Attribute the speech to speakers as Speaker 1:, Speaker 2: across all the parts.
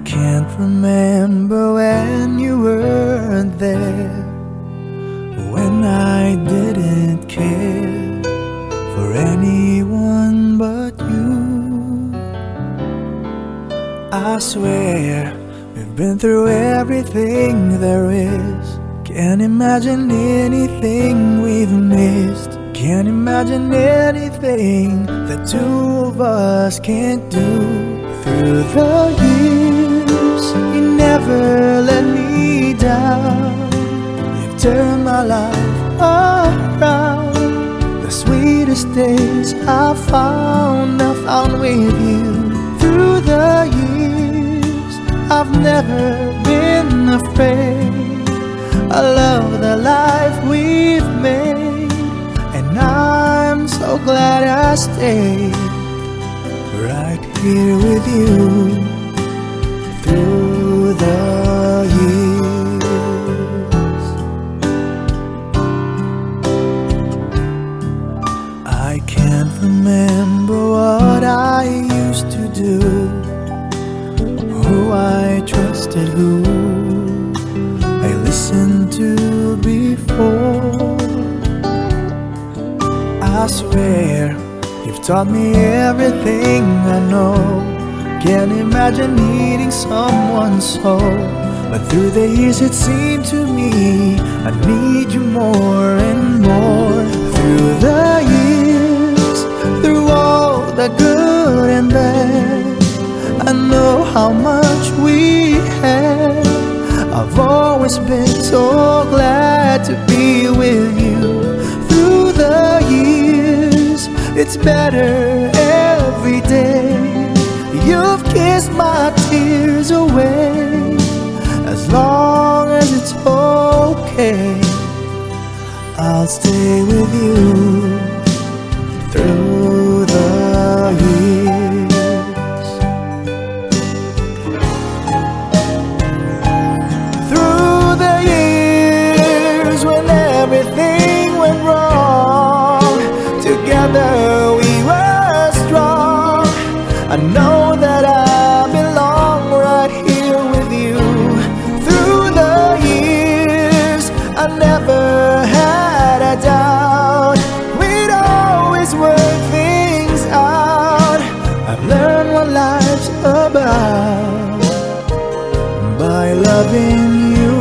Speaker 1: can't remember when you weren't there, when I didn't care for anyone but you. I swear we've been through everything there is. Can't imagine anything we've missed. Can't imagine anything the two of us can't do. Through the years, you never let me down. You've turned my life around. The sweetest days I found with you. Through the years, I've never been afraid. I love the life we've made, and I'm so glad I stayed right here with you through the years. I can't remember what I used to do, who I trusted, who I listened to before. I swear you've taught me everything I know. Can't imagine needing someone so, but through the years it seemed to me I need you more and more. Through the years, through all the good and bad, I know how much we had. I've always been so glad to be with you. Through the years, it's better every day. You've kissed my tears away. As long as it's okay, I'll stay with you through the years. Through the years when everything went wrong, together we were strong. I know that I belong right here with you. Through the years, I never had a doubt. We'd always work things out. I've learned what life's about by loving you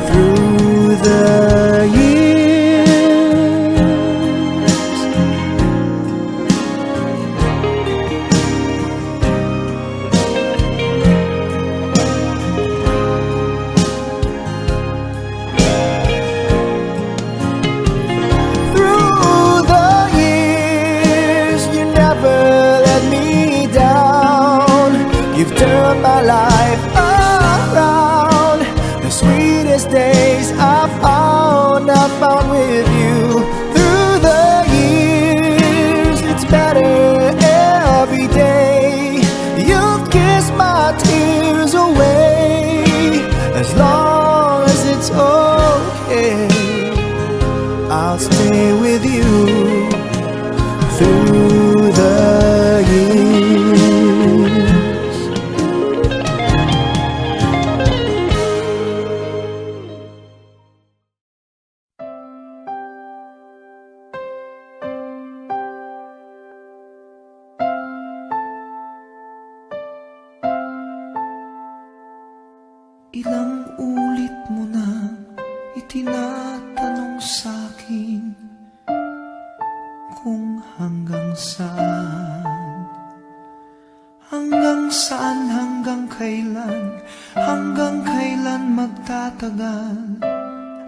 Speaker 1: through the years. You've turned my life around. The sweetest days I found with you. Through the years, it's better every day. You've kissed my tears away. As long as it's okay, I'll stay with you through the years.
Speaker 2: Ilang ulit mo na itinatanong sa'kin kung hanggang saan, hanggang kailan magtatagal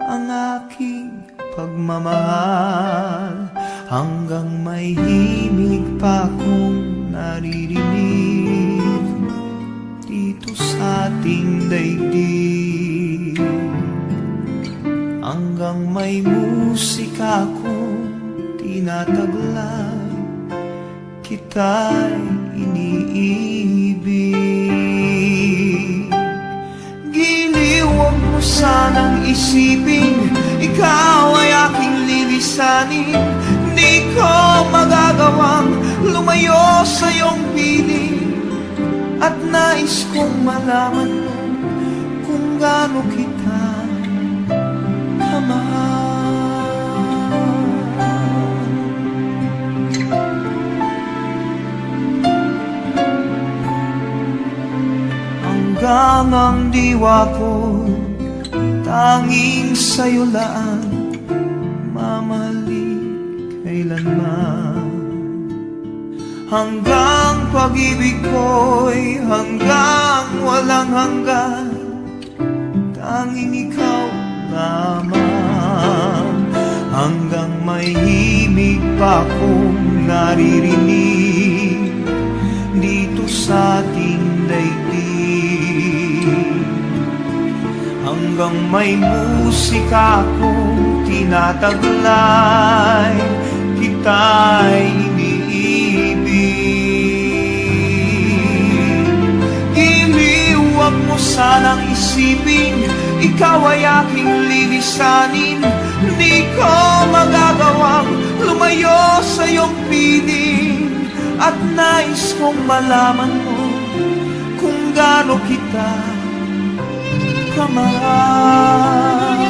Speaker 2: ang aking pagmamahal, hanggang may himig pa kong naririnig dito sa ating daigdig, hanggang may musika kong tinataglay, kita'y iniibig. Giliw, huwag mo sanang isipin ikaw ay aking lilisanin. Di ko magagawang lumayo sa iyong piling. At nais kong malaman mo kung gaano kita kamahal. Hanggang ang diwa ko tanging sa'yo lang mamahalin kailanman. Hanggang pag-ibig ko'y hanggang walang hanggan, tanging ikaw lamang. Hanggang may himig pa kong naririnig dito sa ating daigdig. Hanggang may musika kong tinataglay, kita'y iniibig. Iniwag mo sanang isipin, ikaw ay aking lilisanin. Di ko magagawang lumayo sa iyong piling. At nais kong malaman mo kung gaano kita kamahal.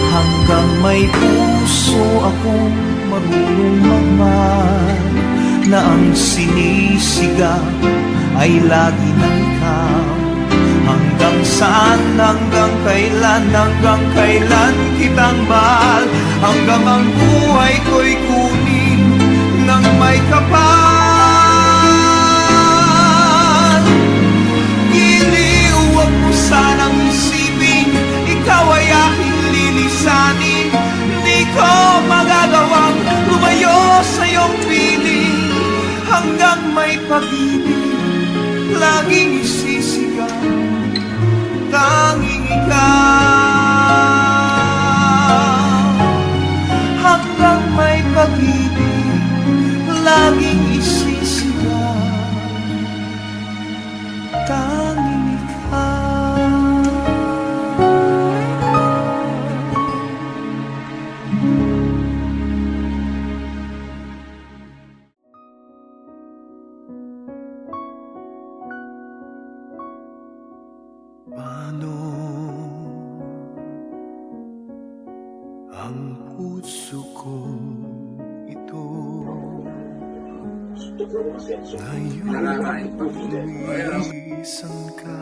Speaker 2: Hanggang may puso akong marunong magmahal, na ang sinisigaw ay lagi ng ikaw. Hanggang saan, hanggang kailan kitang mahal. Hanggang ang buhay ko'y kunin ng may kapal. Iniuwag mo sanang isipin, ikaw ay aking lilisanin. Di ko magagawang lumayo sa iyong piling. Hanggang may pag-ibig laging isisigaw, tanging ikaw. Hanggang may pag-ibig laging isisigaw, tanging ikaw. Paano ang puso ko ito ngayon lumisan ka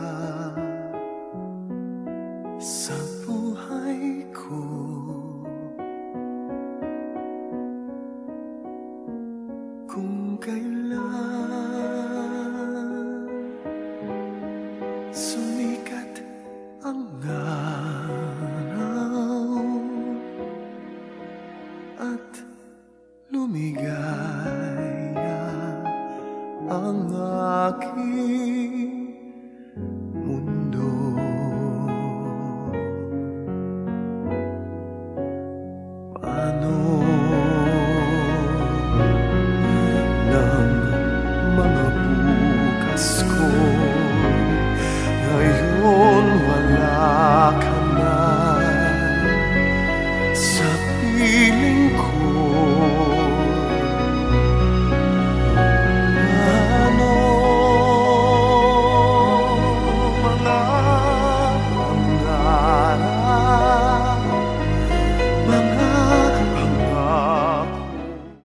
Speaker 2: sa buhay ko? Kung kailan sumikat ang araw at lumigaya ang aking mundo, paano